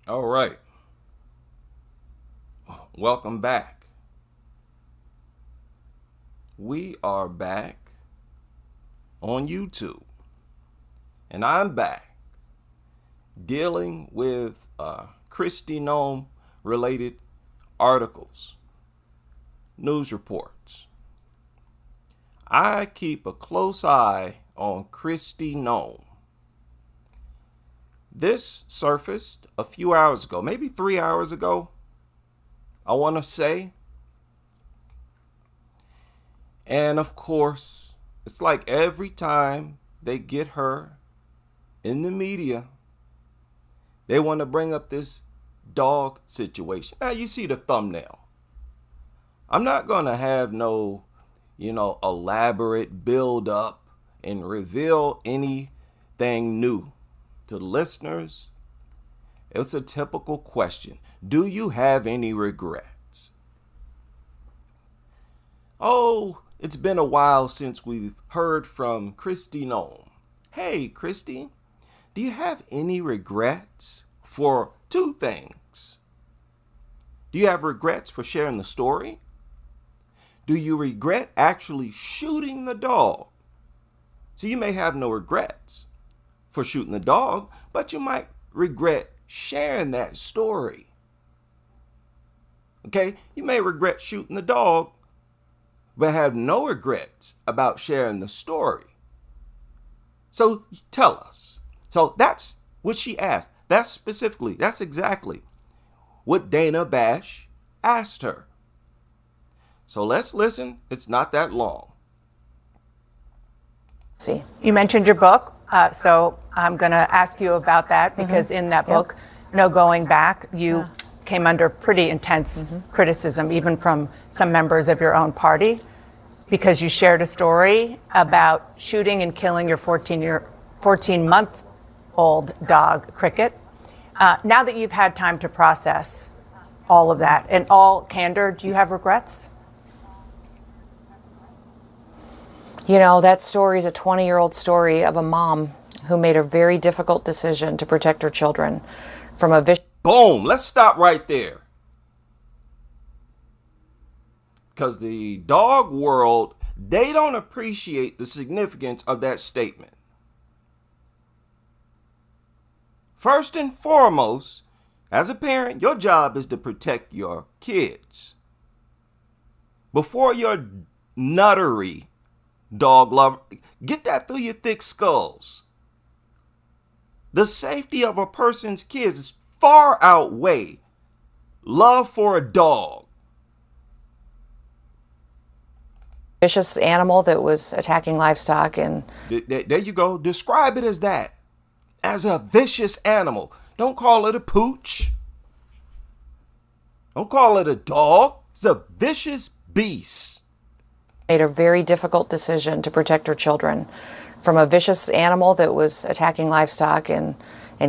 All right. Welcome back. We are back on YouTube. And I'm back dealing with Kristi Noem related articles, news reports. I keep a close eye on Kristi Noem. This surfaced a few hours ago, maybe 3 hours ago, I want to say. And of course, it's like every time they get her in the media, they want to bring up this dog situation. Now, you see the thumbnail. I'm not going to have no, elaborate build up and reveal anything new to the listeners. It's a typical question. Do you have any regrets? Oh, it's been a while since we've heard from Kristi Noem. Hey, Kristi, do you have any regrets for two things? Do you have regrets for sharing the story? Do you regret actually shooting the dog? So you may have no regrets for shooting the dog, but you might regret sharing that story. Okay, you may regret shooting the dog, but have no regrets about sharing the story. So tell us. So that's what she asked. That's exactly what Dana Bash asked her. So let's listen. It's not that long. See, you mentioned your book, so I'm going to ask you about that because in that book, No Going Back, you came under pretty intense criticism, even from some members of your own party, because you shared a story about shooting and killing your 14-month-old dog, Cricket. Now that you've had time to process all of that, in all candor, do you have regrets? You know, that story is a 20-year-old story of a mom who made a very difficult decision to protect her children from a vicious... Boom! Let's stop right there. Because the dog world, they don't appreciate the significance of that statement. First and foremost, as a parent, your job is to protect your kids. Before your nuttery, dog lover, get that through your thick skulls. The safety of a person's kids far outweigh love for a dog. Vicious animal that was attacking livestock. And there you go. Describe it as that. As a vicious animal. Don't call it a pooch. Don't call it a dog. It's a vicious beast. Made a very difficult decision to protect her children from a vicious animal that was attacking livestock and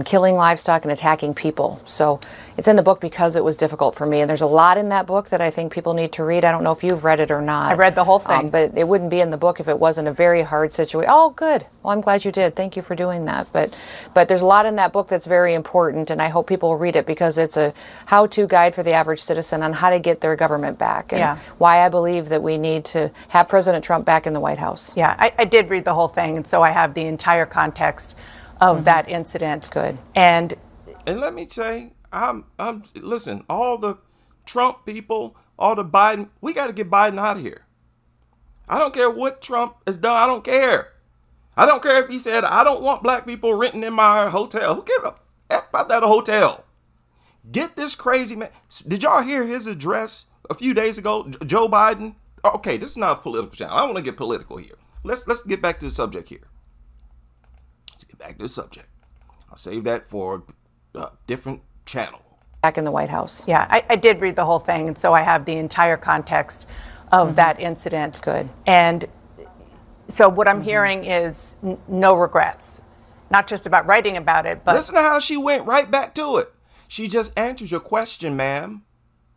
killing livestock and attacking people. So it's in the book because it was difficult for me. And there's a lot in that book that I think people need to read. I don't know if you've read it or not. I read the whole thing. But it wouldn't be in the book if it wasn't a very hard situation. Oh, good. Well, I'm glad you did. Thank you for doing that. But there's a lot in that book that's very important, and I hope people will read it because it's a how-to guide for the average citizen on how to get their government back and why I believe that we need to have President Trump back in the White House. Yeah, I did read the whole thing, and so I have the entire context of that incident. Good. And let me say, listen, all the Trump people, all the Biden, we got to get Biden out of here. I don't care what Trump has done. I don't care. I don't care if he said, I don't want black people renting in my hotel. Who gives a F about that hotel? Get this crazy man. Did y'all hear his address a few days ago? Joe Biden. Okay, this is not a political channel. I don't want to get political here. Let's get back to the subject here. Let's get back to the subject. I'll save that for a different channel. Back in the White House. Yeah, I did read the whole thing, and so I have the entire context of that incident. Good. And so what I'm hearing is no regrets, not just about writing about it, but listen to how she went right back to it. She just answered your question, ma'am.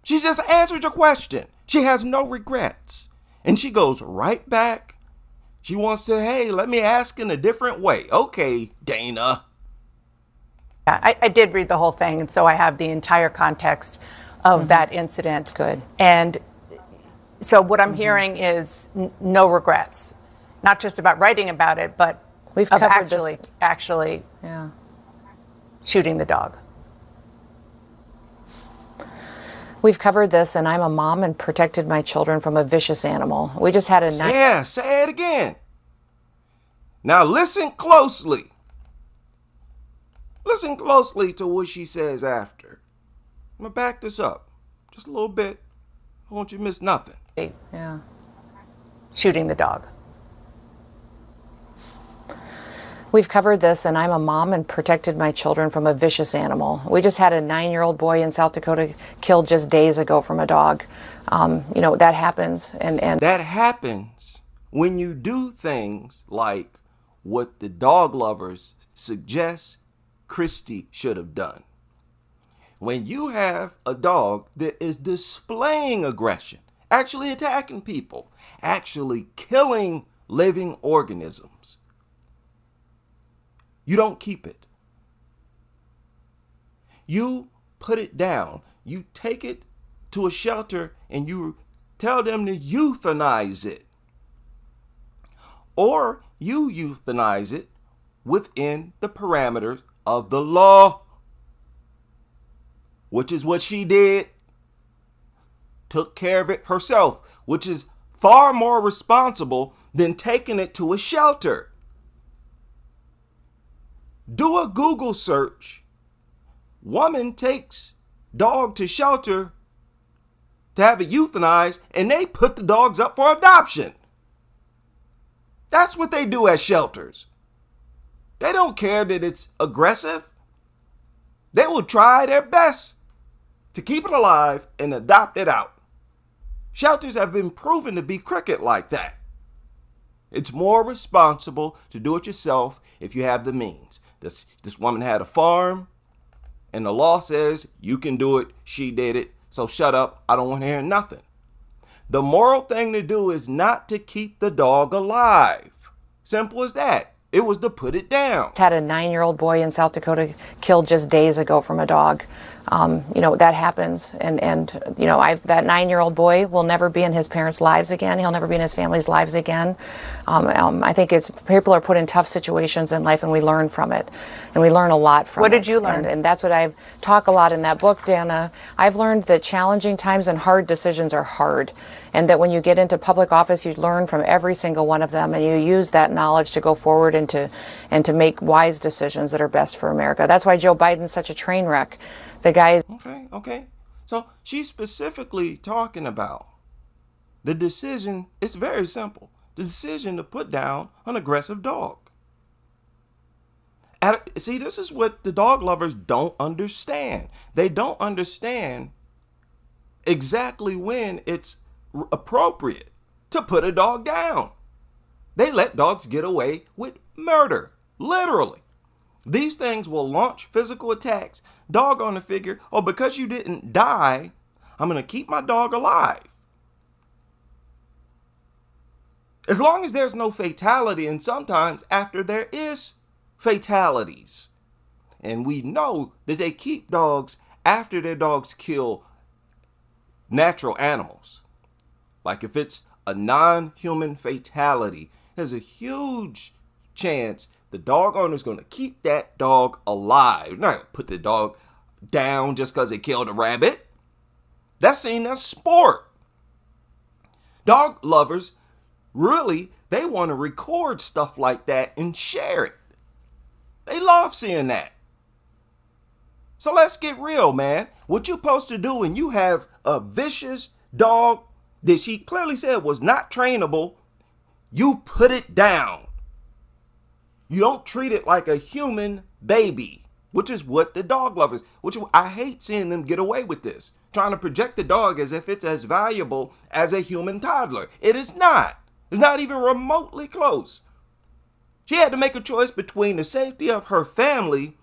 She just answered your question. She has no regrets. And she goes right back. She wants to, hey, let me ask in a different way. Okay, Dana. Yeah, I did read the whole thing, and so I have the entire context of that incident. Good. And so what I'm hearing is no regrets, not just about writing about it, but We've of covered this. actually Yeah. shooting the dog. We've covered this, and I'm a mom and protected my children from a vicious animal. We just had a Yeah, say it again. Now listen closely. Listen closely to what she says after. I'm going to back this up just a little bit. I don't want you to miss nothing. Yeah. Shooting the dog. We've covered this, and I'm a mom and protected my children from a vicious animal. We just had a 9-year-old boy in South Dakota killed just days ago from a dog. That happens. And That happens when you do things like what the dog lovers suggest Kristi should have done. When you have a dog that is displaying aggression, actually attacking people, actually killing living organisms, you don't keep it. You put it down. You take it to a shelter and you tell them to euthanize it. Or you euthanize it within the parameters of the law, which is what she did. Took care of it herself, which is far more responsible than taking it to a shelter. Do a Google search. Woman takes dog to shelter to have it euthanized, and they put the dogs up for adoption. That's what they do at shelters. They don't care that it's aggressive. They will try their best to keep it alive and adopt it out. Shelters have been proven to be crooked like that. It's more responsible to do it yourself if you have the means. This woman had a farm, and the law says you can do it. She did it. So shut up. I don't want to hear nothing. The moral thing to do is not to keep the dog alive. Simple as that. It was to put it down. had a 9-year-old boy in South Dakota killed just days ago from a dog. That happens. And that 9-year-old boy will never be in his parents' lives again. He'll never be in his family's lives again. I think people are put in tough situations in life, and we learn from it. And we learn a lot from it. What did you learn? And that's what I've talked a lot in that book, Dana. I've learned that challenging times and hard decisions are hard. And that when you get into public office, you learn from every single one of them, and you use that knowledge to go forward and to make wise decisions that are best for America. That's why Joe Biden's such a train wreck. The guy is... Okay. So she's specifically talking about the decision. It's very simple. The decision to put down an aggressive dog. See, this is what the dog lovers don't understand. They don't understand exactly when it's appropriate to put a dog down. They let dogs get away with murder, literally. These things will launch physical attacks. Dog on the figure, oh, because you didn't die, I'm going to keep my dog alive. As long as there's no fatality, and sometimes after there is fatalities. And we know that they keep dogs after their dogs kill natural animals. Like if it's a non-human fatality, there's a huge chance the dog owner is going to keep that dog alive. You're not going to put the dog down just because it killed a rabbit. That's seen as sport. Dog lovers, really, they want to record stuff like that and share it. They love seeing that. So let's get real, man. What you're supposed to do when you have a vicious dog that she clearly said was not trainable, you put it down. You don't treat it like a human baby, which is what the dog lovers, I hate seeing them get away with this, trying to project the dog as if it's as valuable as a human toddler. It is not. It's not even remotely close. She had to make a choice between the safety of her family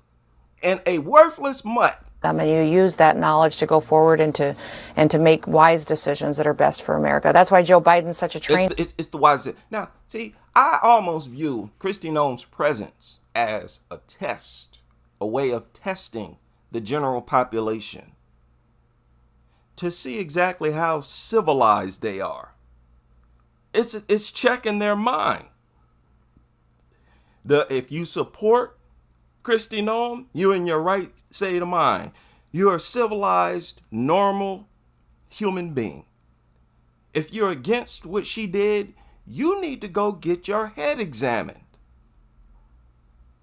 and a worthless mutt. And you use that knowledge to go forward and to make wise decisions that are best for America. That's why Joe Biden's such a train. It's the wisest. Now, see, I almost view Kristi Noem's presence as a test a way of testing the general population to see exactly how civilized they are. It's checking their mind. If you support Kristi Noem, you're in your right state of mind. You're a civilized, normal human being. If you're against what she did, you need to go get your head examined.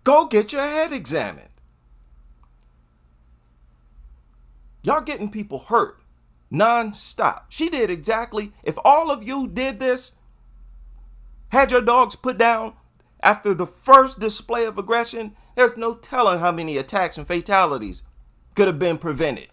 Go get your head examined. Y'all getting people hurt non-stop. She did exactly, if all of you did this, had your dogs put down after the first display of aggression, there's no telling how many attacks and fatalities could have been prevented.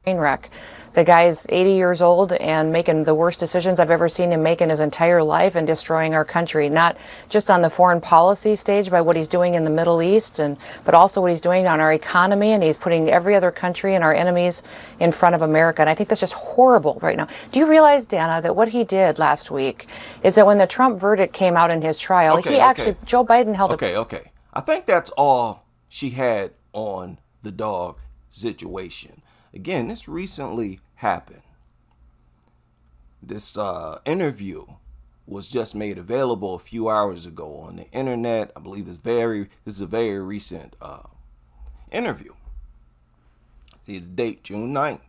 Train wreck. The guy's 80 years old and making the worst decisions I've ever seen him make in his entire life and destroying our country, not just on the foreign policy stage by what he's doing in the Middle East, but also what he's doing on our economy, and he's putting every other country and our enemies in front of America. And I think that's just horrible right now. Do you realize, Dana, that what he did last week is that when the Trump verdict came out in his trial, Joe Biden held Okay. I think that's all she had on the dog situation. Again, this recently happened. This interview was just made available a few hours ago on the internet. I believe this is a very recent interview. See the date, June 9th.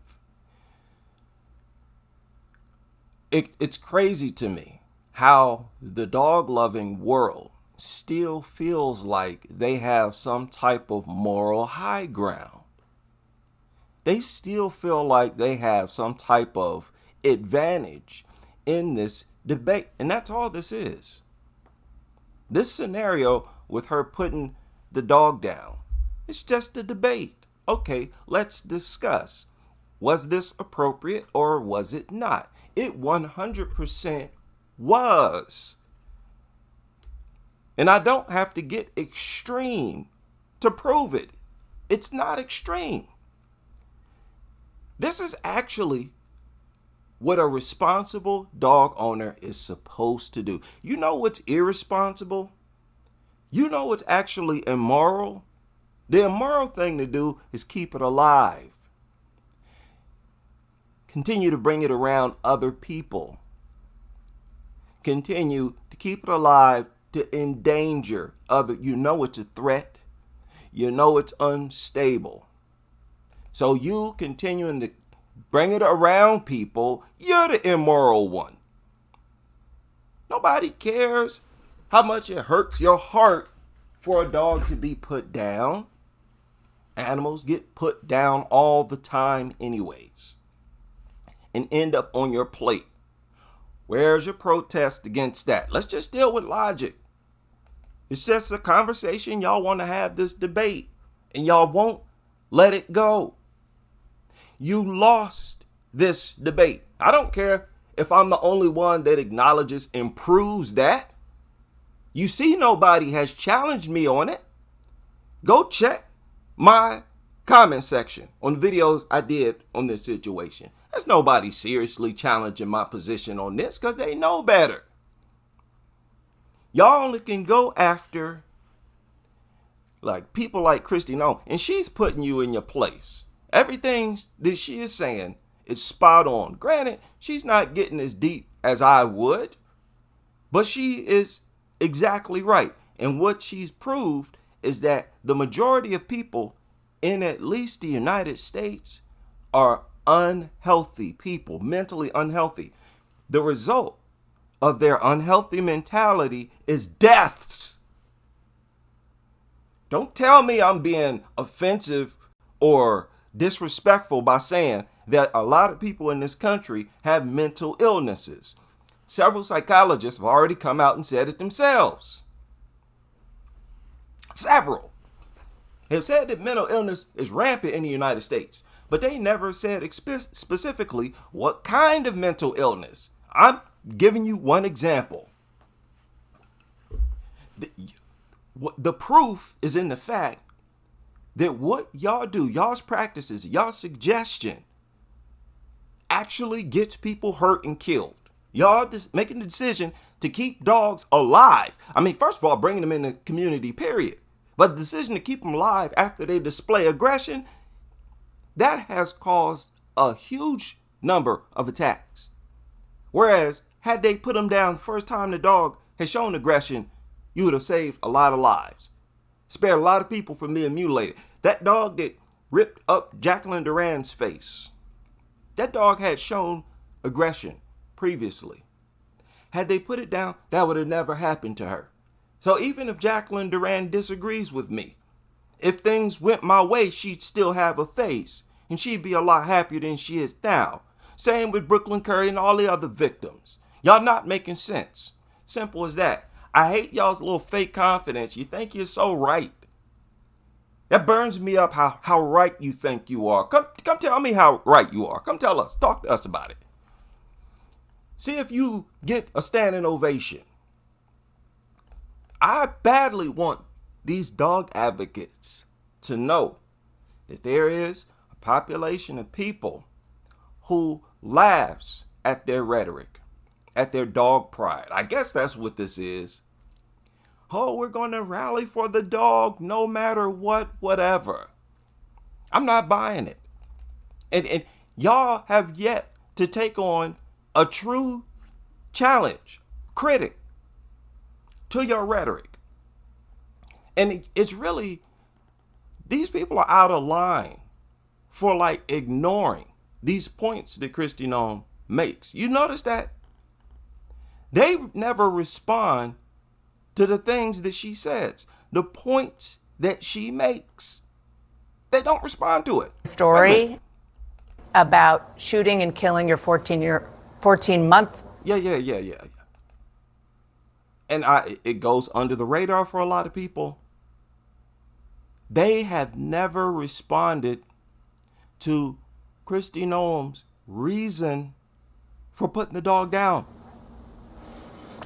It's crazy to me how the dog-loving world still feels like they have some type of moral high ground. They still feel like they have some type of advantage in this debate. And that's all this is. This scenario with her putting the dog down, it's just a debate. Okay, let's discuss. Was this appropriate or was it not? It 100% was. And I don't have to get extreme to prove it. It's not extreme. This is actually what a responsible dog owner is supposed to do. You know what's irresponsible? You know what's actually immoral? The immoral thing to do is keep it alive. Continue to bring it around other people. Continue to keep it alive to endanger other. You know it's a threat. You know it's unstable. So you continuing to bring it around people, you're the immoral one. Nobody cares how much it hurts your heart for a dog to be put down. Animals get put down all the time anyways and end up on your plate. Where's your protest against that? Let's just deal with logic. It's just a conversation. Y'all want to have this debate and y'all won't let it go. You lost this debate. I don't care if I'm the only one that acknowledges and proves that. You see, nobody has challenged me on it. Go check my comment section on the videos I did on this situation. There's nobody seriously challenging my position on this because they know better. Y'all only can go after like people like Kristi Noem, and she's putting you in your place. Everything that she is saying is spot on. Granted, she's not getting as deep as I would, but she is exactly right. And what she's proved is that the majority of people in at least the United States are unhealthy people, mentally unhealthy. The result of their unhealthy mentality is deaths. Don't tell me I'm being offensive or disrespectful by saying that a lot of people in this country have mental illnesses. Several psychologists have already come out and said it themselves. Several have said that mental illness is rampant in the United States, but they never said specifically what kind of mental illness. I'm giving you one example. The proof is in the fact that what y'all do, y'all's practices, y'all's suggestion actually gets people hurt and killed. Y'all just making the decision to keep dogs alive. I mean, first of all, bringing them in the community, period. But the decision to keep them alive after they display aggression, that has caused a huge number of attacks. Whereas, had they put them down the first time the dog has shown aggression, you would have saved a lot of lives. Spared a lot of people from being mutilated. That dog that ripped up Jacqueline Duran's face, that dog had shown aggression previously. Had they put it down, that would have never happened to her. So even if Jacqueline Duran disagrees with me, if things went my way, she'd still have a face, and she'd be a lot happier than she is now. Same with Brooklyn Curry and all the other victims. Y'all not making sense. Simple as that. I hate y'all's little fake confidence. You think you're so right. That burns me up how right you think you are. Come tell me how right you are. Come tell us. Talk to us about it. See if you get a standing ovation. I badly want these dog advocates to know that there is a population of people who laughs at their rhetoric, at their dog pride. I guess that's what this is. Oh, we're going to rally for the dog no matter what, whatever. I'm not buying it. And y'all have yet to take on a true challenge, critic to your rhetoric. And it's really, these people are out of line for like ignoring these points that Kristi Noem makes. You notice that? They never respond to the things that she says, the points that she makes. They don't respond to it. Story about shooting and killing your 14-month. Yeah. And it goes under the radar for a lot of people. They have never responded to Kristi Noem's reason for putting the dog down.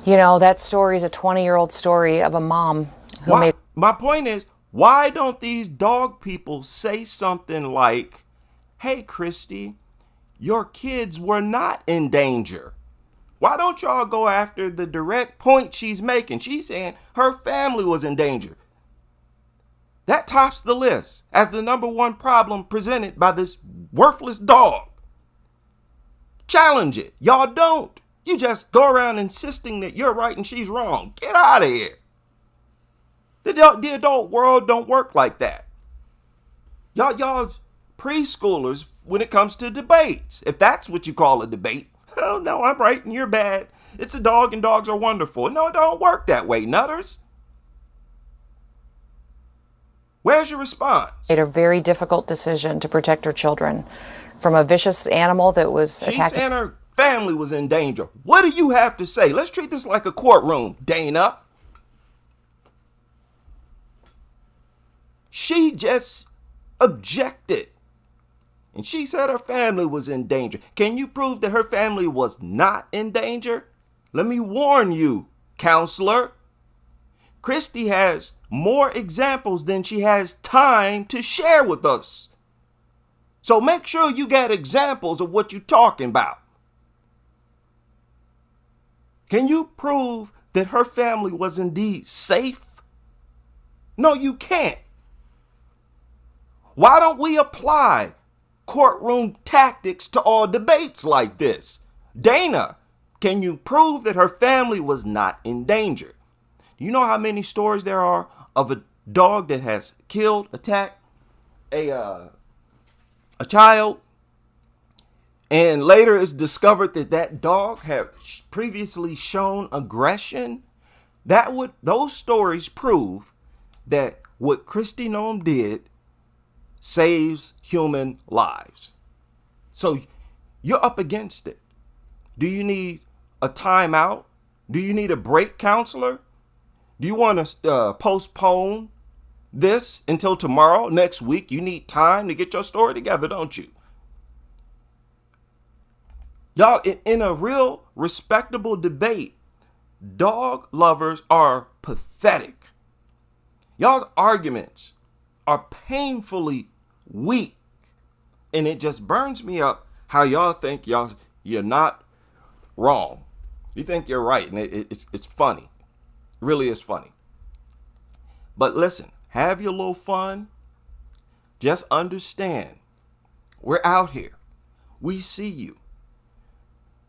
You know, that story is a 20-year-old story of a mom who made... My point is, why don't these dog people say something like, hey, Kristi, your kids were not in danger. Why don't y'all go after the direct point she's making? She's saying her family was in danger. That tops the list as the number one problem presented by this worthless dog. Challenge it. Y'all don't. You just go around insisting that you're right and she's wrong. Get out of here. The adult world don't work like that. Y'all preschoolers when it comes to debates. If that's what you call a debate. Oh, no, I'm right and you're bad. It's a dog and dogs are wonderful. No, it don't work that way, nutters. Where's your response? Made a very difficult decision to protect her children from a vicious animal that was attacking. She and her family was in danger. What do you have to say? Let's treat this like a courtroom, Dana. She just objected. And she said her family was in danger. Can you prove that her family was not in danger? Let me warn you, counselor. Kristi has more examples than she has time to share with us. So make sure you got examples of what you're talking about. Can you prove that her family was indeed safe? No, you can't. Why don't we apply courtroom tactics to all debates like this? Dana, can you prove that her family was not in danger? Do you know how many stories there are of a dog that has killed, attacked a child, and later it's discovered that that dog had previously shown aggression? Those stories prove that what Kristi Noem did saves human lives. So you're up against it. Do you need a timeout? Do you need a break, counselor? Do you want to postpone this until tomorrow, next week? You need time to get your story together, don't you? Y'all, in a real respectable debate, dog lovers are pathetic. Y'all's arguments are painfully weak. And it just burns me up how y'all think you're not wrong. You think you're right, and it's funny. It really is funny. But listen, have your little fun. Just understand, we're out here. We see you.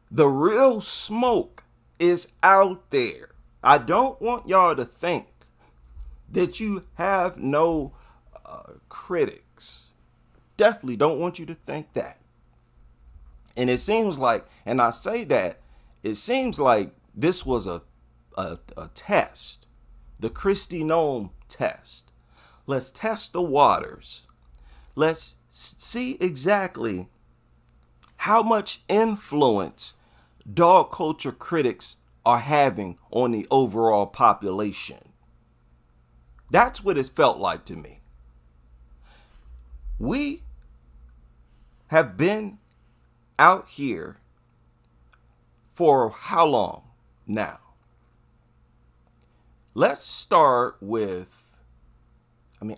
The real smoke is out there. I don't want y'all to think that you have no critics. Definitely don't want you to think that. And it seems like, and I say that, it seems like this was a test, the Kristi Noem test. Let's test the waters. Let's see exactly how much influence dog culture critics are having on the overall population. That's what it felt like to me. We have been out here for how long now? Let's start with,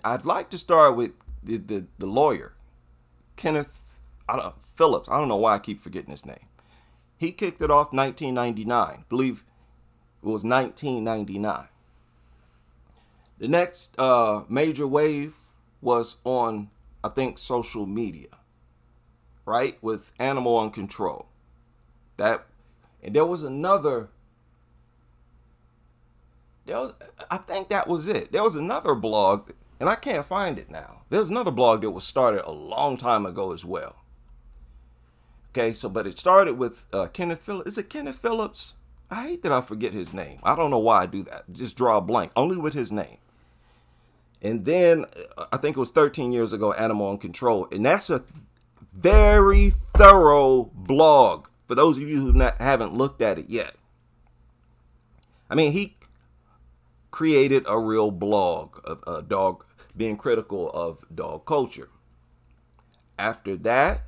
I'd like to start with the lawyer, Kenneth Phillips. I don't know why I keep forgetting his name. He kicked it off 1999. I believe it was 1999. The next major wave was on, I think, social media, right? With Animal on Control. And there was another, I think that was it. There was another blog, and I can't find it now. There's another blog that was started a long time ago as well. Okay, but it started with Kenneth Phillips. Is it Kenneth Phillips? I hate that I forget his name. I don't know why I do that. Just draw a blank, only with his name. And then I think it was 13 years ago, Animal on Control. And that's a very thorough blog for those of you who haven't looked at it yet. He created a real blog of a dog, being critical of dog culture. After that,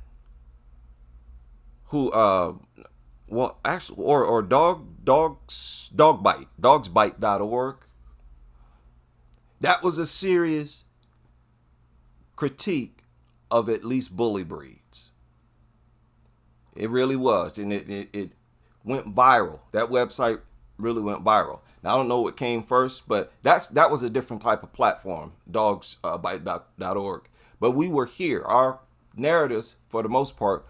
dogsbite.org. That was a serious critique of at least bully breeds. It really was. And it went viral. That website really went viral. Now, I don't know what came first, but that was a different type of platform, dogsbite.org. But we were here. Our narratives, for the most part,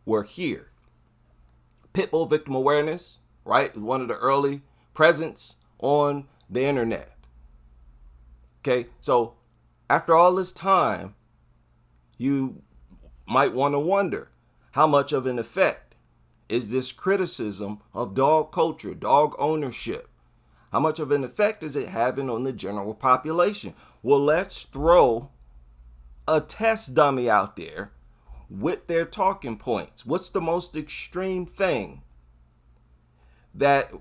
were here. Pitbull victim awareness, right? One of the early presence on the internet. Okay, so after all this time, you might want to wonder, how much of an effect is this criticism of dog culture, dog ownership? How much of an effect is it having on the general population? Well, let's throw a test dummy out there with their talking points. What's the most extreme thing that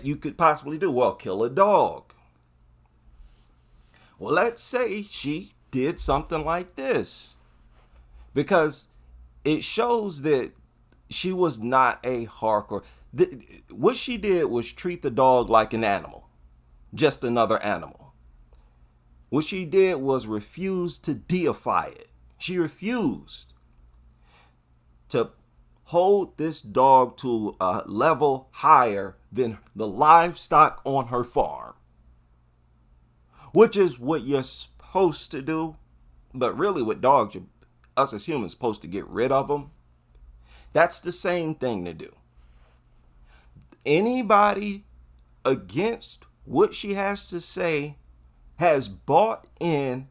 you could possibly do? Well, kill a dog. Well, let's say she did something like this, because it shows that she was not a hardcore. What she did was treat the dog like an animal, just another animal. What she did was refuse to deify it. She refused to hold this dog to a level higher than the livestock on her farm, which is what you're supposed to do. But really with dogs, us as humans supposed to get rid of them. That's the same thing to do. Anybody against what she has to say has bought in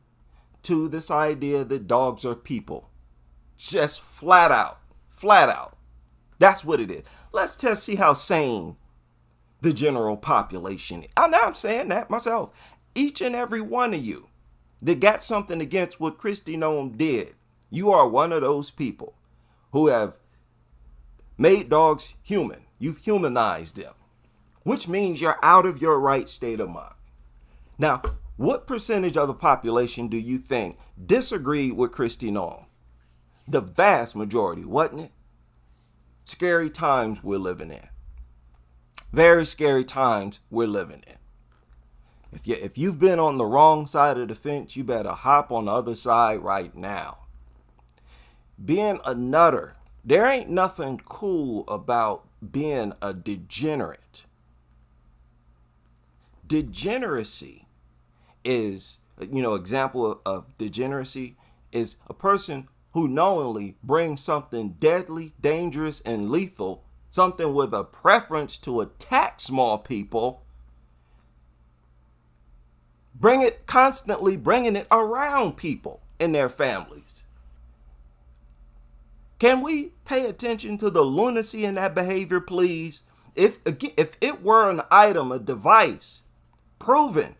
to this idea that dogs are people. Just flat out. That's what it is. Let's just see how sane the general population is. Now I'm saying that myself. Each and every one of you that got something against what Kristi Noem did, you are one of those people who have made dogs human. You've humanized them, which means you're out of your right state of mind. Now, what percentage of the population do you think disagreed with Kristi Noem? The vast majority, wasn't it? Scary times we're living in. Very scary times we're living in. If you've been on the wrong side of the fence, you better hop on the other side right now. Being a nutter, there ain't nothing cool about being a degenerate. Degeneracy is example of degeneracy is a person who knowingly brings something deadly, dangerous, and lethal, something with a preference to attack small people, constantly bringing it around people and their families. Can we pay attention to the lunacy in that behavior, please? If it were an item, a device, proven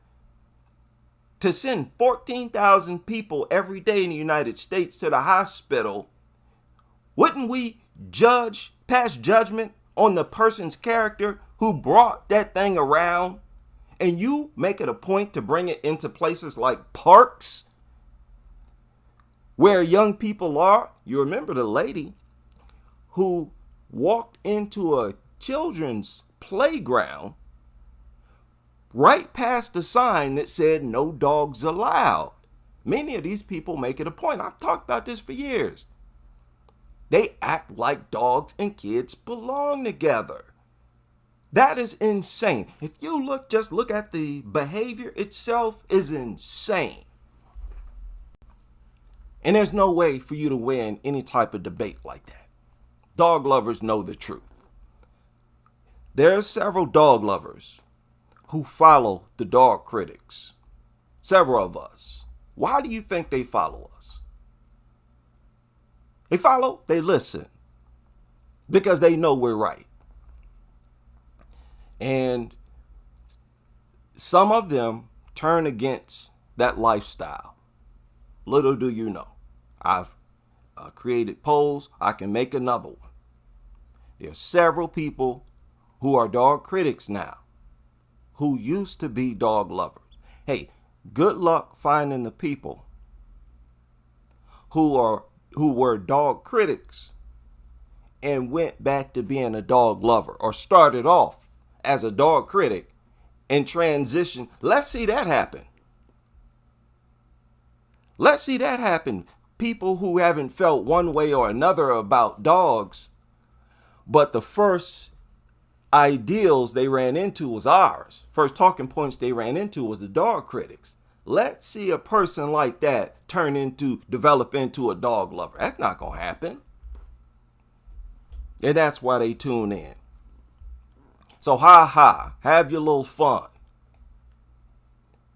to send 14,000 people every day in the United States to the hospital, wouldn't we pass judgment on the person's character who brought that thing around? And you make it a point to bring it into places like parks where young people are. You remember the lady who walked into a children's playground right past the sign that said no dogs allowed. Many of these people make it a point. I've talked about this for years. They act like dogs and kids belong together. That is insane. If you just look at the behavior itself is insane. And there's no way for you to win any type of debate like that. Dog lovers know the truth. There are several dog lovers who follow the dog critics. Several of us. Why do you think they follow us? They listen. Because they know we're right. And some of them turn against that lifestyle. Little do you know. I've created polls. I can make another one. There's several people who are dog critics now who used to be dog lovers. Hey, good luck finding the people who were dog critics and went back to being a dog lover, or started off as a dog critic and transitioned. Let's see that happen. Let's see that happen. People who haven't felt one way or another about dogs, but the first ideals they ran into was ours. First talking points they ran into was the dog critics. Let's see a person like that develop into a dog lover. That's not going to happen. And that's why they tune in. So have your little fun.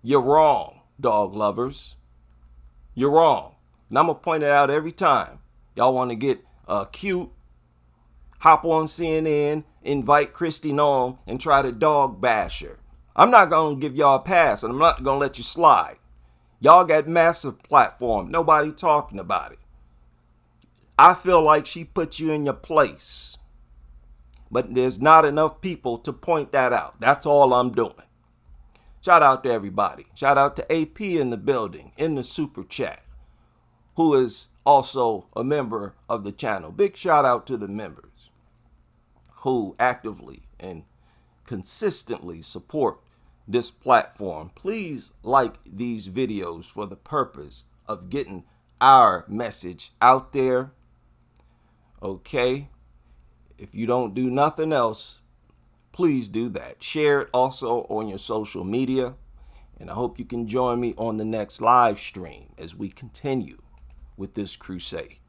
You're wrong, dog lovers. You're wrong. And I'm going to point it out every time. Y'all want to get cute, hop on CNN, invite Kristi Noem, and try to dog bash her. I'm not going to give y'all a pass, and I'm not going to let you slide. Y'all got massive platform. Nobody talking about it. I feel like she put you in your place. But there's not enough people to point that out. That's all I'm doing. Shout out to everybody. Shout out to AP in the building, in the super chat, who is also a member of the channel. Big shout out to the members who actively and consistently support this platform. Please like these videos for the purpose of getting our message out there. Okay? If you don't do nothing else, please do that. Share it also on your social media. And I hope you can join me on the next live stream as we continue with this crusade.